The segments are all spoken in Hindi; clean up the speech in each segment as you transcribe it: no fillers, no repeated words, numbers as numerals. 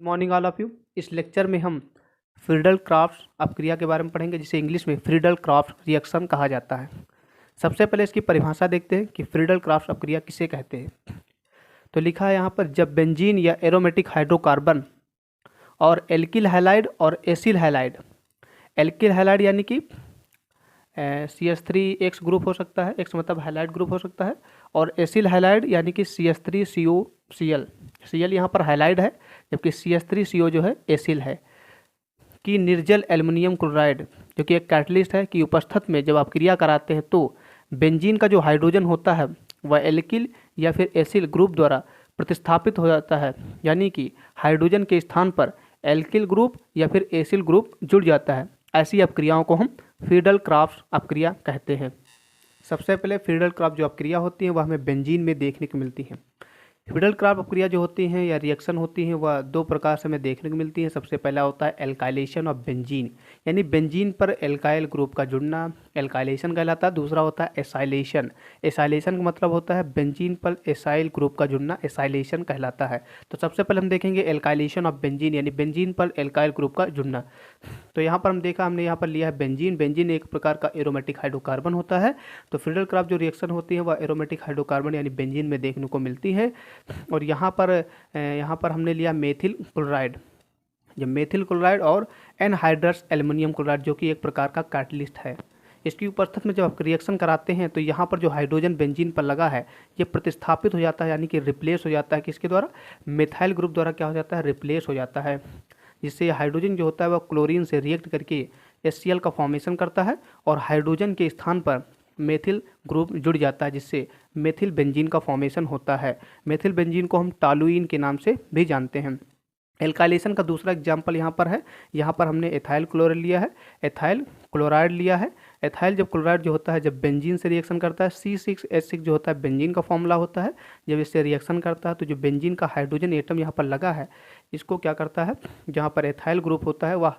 Morning all of you. इस लेक्चर में हम फ्रीडल क्राफ्ट अपक्रिया के बारे में पढ़ेंगे, जिसे इंग्लिश में फ्रीडल क्राफ्ट रिएक्शन कहा जाता है। सबसे पहले इसकी परिभाषा देखते हैं कि फ्रीडल क्राफ्ट अपक्रिया किसे कहते हैं। तो लिखा है यहाँ पर, जब बेंजीन या एरोमेटिक हाइड्रोकार्बन और एल्किल हैलाइड और एसिल हैलाइड, एल्किल हैलाइड यानी कि CH3X ग्रुप हो सकता है, X मतलब हैलाइड ग्रुप हो सकता है, और एसिल हैलाइड यानी कि CH3COCl, Cl यहाँ पर हैलाइड है जबकि CH3CO जो है एसिल है, कि निर्जल एल्युमिनियम क्लोराइड जो कि एक कैटलिस्ट है की उपस्थित में जब आप क्रिया कराते हैं तो बेंजीन का जो हाइड्रोजन होता है वह एल्किल या फिर एसिल ग्रुप द्वारा प्रतिस्थापित हो जाता है, यानी कि हाइड्रोजन के स्थान पर एल्किल ग्रुप या फिर एसिल ग्रुप जुड़ जाता है। ऐसी अपक्रियाओं को हम फ्रीडल क्राफ्ट अपक्रिया कहते हैं। सबसे पहले फ्रीडल क्राफ्ट जो अपक्रिया होती है वह हमें बेंजीन में देखने को मिलती है। फ्रीडल क्राफ्ट अपक्रिया जो होती हैं या रिएक्शन होती हैं वह दो प्रकार से हमें देखने को मिलती है। सबसे पहला होता है एल्काइलेशन ऑफ बेंजीन, यानी बेंजीन पर एल्काइल ग्रुप का जुड़ना एल्काइलेशन कहलाता है। दूसरा होता है एसाइलेशन। एसाइलेशन का मतलब होता है बेंजीन पर एसाइल ग्रुप का जुड़ना, एसाइलेशन कहलाता है। तो सबसे पहले हम देखेंगे एल्काइलेशन ऑफ बेंजीन, यानी बेंजीन पर एल्काइल ग्रुप का जुड़ना। तो यहाँ पर हमने यहाँ पर लिया है बेंजीन। बेंजीन एक प्रकार का एरोमेटिक हाइड्रोकार्बन होता है। तो फ्रीडल क्राफ्ट जो रिएक्शन होती है वह एरोमेटिक हाइड्रोकार्बन यानी बेंजीन में देखने को मिलती है। और यहाँ पर हमने लिया मेथिल क्लोराइड, जब मेथिल क्लोराइड और एनहाइड्रस एल्युमिनियम क्लोराइड जो कि एक प्रकार का कैटलिस्ट है, इसकी उपस्थिति में जब आप रिएक्शन कराते हैं तो यहाँ पर जो हाइड्रोजन बेंजीन पर लगा है ये प्रतिस्थापित हो जाता है, यानी कि रिप्लेस हो जाता है। किसके द्वारा? मेथाइल ग्रुप द्वारा क्या हो जाता है? रिप्लेस हो जाता है, जिससे हाइड्रोजन जो होता है वह क्लोरीन से रिएक्ट करके HCl का फॉर्मेशन करता है और हाइड्रोजन के स्थान पर मेथिल ग्रुप जुड़ जाता है, जिससे मेथिल बेंजीन का फॉर्मेशन होता है। मेथिल बेंजीन को हम टॉलुइन के नाम से भी जानते हैं। एल्काइलेशन का दूसरा एग्जाम्पल यहाँ पर है। यहाँ पर हमने एथाइल क्लोराइड लिया है, एथाइल क्लोराइड लिया है। एथाइल जब क्लोराइड जो होता है जब बेंजीन से रिएक्शन करता है, C6H6 जो होता है बेंजीन का फॉर्मूला होता है। जब इससे रिएक्शन करता है तो जो बेंजीन का हाइड्रोजन एटम यहाँ पर लगा है इसको क्या करता है, जहाँ पर एथाइल ग्रुप होता है वह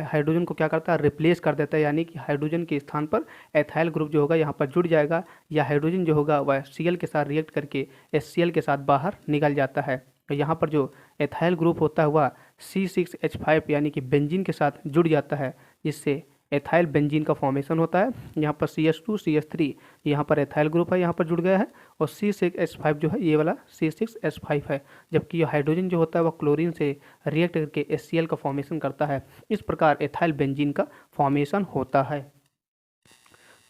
हाइड्रोजन को क्या करता है? रिप्लेस कर देता है, यानी कि हाइड्रोजन के स्थान पर एथाइल ग्रुप जो होगा यहाँ पर जुड़ जाएगा, या हाइड्रोजन जो होगा वह Cl के साथ रिएक्ट करके HCl के साथ बाहर निकल जाता है। तो यहाँ पर जो एथाइल ग्रुप होता है वह C6H5 यानी कि बेंजीन के साथ जुड़ जाता है, जिससे एथाइल बेंजीन का फॉर्मेशन होता है। यहाँ पर CH2 CH3 यहाँ पर एथाइल ग्रुप है, यहाँ पर जुड़ गया है, और C6H5 जो है ये वाला C6H5 है, जबकि ये हाइड्रोजन जो होता है वह क्लोरीन से रिएक्ट करके HCl का फॉर्मेशन करता है। इस प्रकार एथाइल बेंजीन का फॉर्मेशन होता है।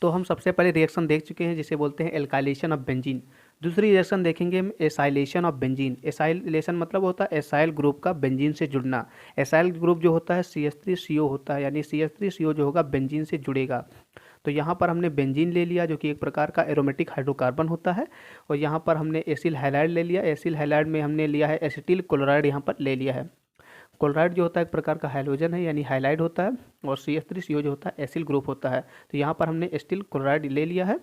तो हम सबसे पहले रिएक्शन देख चुके हैं जिसे बोलते हैं एल्काइलेशन ऑफ बेंजीन। दूसरी रिएक्शन देखेंगे हम एसाइलेशन ऑफ बेंजीन। एसाइलेशन मतलब होता है एसाइल ग्रुप का बेंजीन से जुड़ना। एसाइल ग्रुप जो होता है CH3CO होता है, यानी CH3CO जो होगा बेंजीन से जुड़ेगा। तो यहाँ पर हमने बेंजीन ले लिया जो कि एक प्रकार का एरोमेटिक हाइड्रोकार्बन होता है, और यहाँ पर हमने एसिल हैलाइड ले लिया। एसिल हैलाइड में हमने लिया है एसिटिल क्लोराइड, यहाँ पर ले लिया है। क्लोराइड जो होता है एक प्रकार का हैलोजन है यानी हाइलाइड होता है, और CH3CO जो होता है एसिल ग्रुप होता है। तो यहाँ पर हमने एसिटिल क्लोराइड ले लिया है।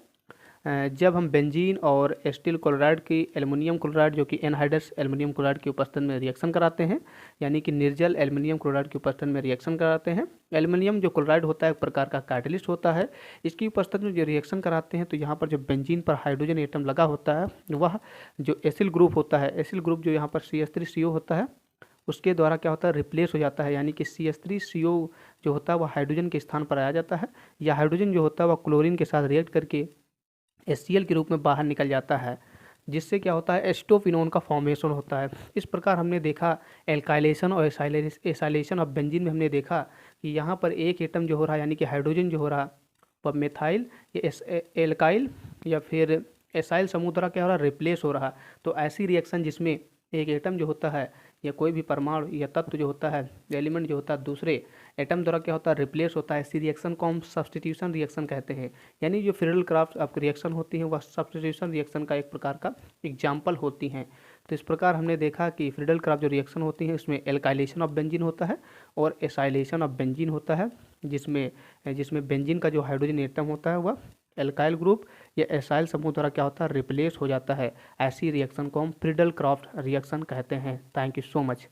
जब हम बेंजीन और एसिटिल क्लोराइड की एल्युमिनियम क्लोराइड जो कि एनहाइड्रस एल्युमिनियम क्लोराइड की उपस्थिति में रिएक्शन कराते हैं, यानी कि निर्जल एल्युमिनियम क्लोराइड की उपस्थिति में रिएक्शन कराते हैं। एल्युमिनियम जो क्लोराइड होता है एक प्रकार का कैटलिस्ट होता है, इसकी उपस्थिति में जो रिएक्शन कराते हैं तो यहाँ पर जो बेंजीन पर हाइड्रोजन एटम लगा होता है वह जो एसिल ग्रुप होता है, एसिल ग्रुप जो यहाँ पर CH3CO होता है उसके द्वारा क्या होता है? रिप्लेस हो जाता है, यानी कि CH3CO जो होता है वह हाइड्रोजन के स्थान पर आ जाता है, या हाइड्रोजन जो होता है वह क्लोरीन के साथ रिएक्ट करके HCl के रूप में बाहर निकल जाता है, जिससे क्या होता है? एस्टोफिनोन का फॉर्मेशन होता है। इस प्रकार हमने देखा एल्काइलेशन और एसाइलेशन ऑफ बेंजीन में हमने देखा कि यहाँ पर एक एटम जो हो रहा है यानी कि हाइड्रोजन जो हो रहा वह मेथाइल या एल्काइल या फिर एसाइल समूह द्वारा क्या हो रहा है? रिप्लेस हो रहा। तो ऐसी रिएक्शन जिसमें एक एटम जो होता है या कोई भी परमाणु या तत्व जो होता है, एलिमेंट जो होता है दूसरे एटम द्वारा क्या होता है? रिप्लेस होता है। इसी रिएक्शन को हम सब्स्टिट्यूशन रिएक्शन कहते हैं, यानी जो फ्रीडल क्राफ्ट आपकी रिएक्शन होती है वह सब्स्टिट्यूशन रिएक्शन का एक प्रकार का एग्जाम्पल होती हैं। तो इस प्रकार हमने देखा कि फ्रीडल क्राफ्ट जो रिएक्शन होती है उसमें एल्काइलेशन ऑफ बेंजीन होता है और एसाइलेशन ऑफ बेंजीन होता है, जिसमें बेंजीन का जो हाइड्रोजन एटम होता है वह एल्काइल ग्रुप या एसाइल समूह द्वारा क्या होता है? रिप्लेस हो जाता है। ऐसी रिएक्शन को हम फ्रीडल क्राफ्ट रिएक्शन कहते हैं। Thank you so much.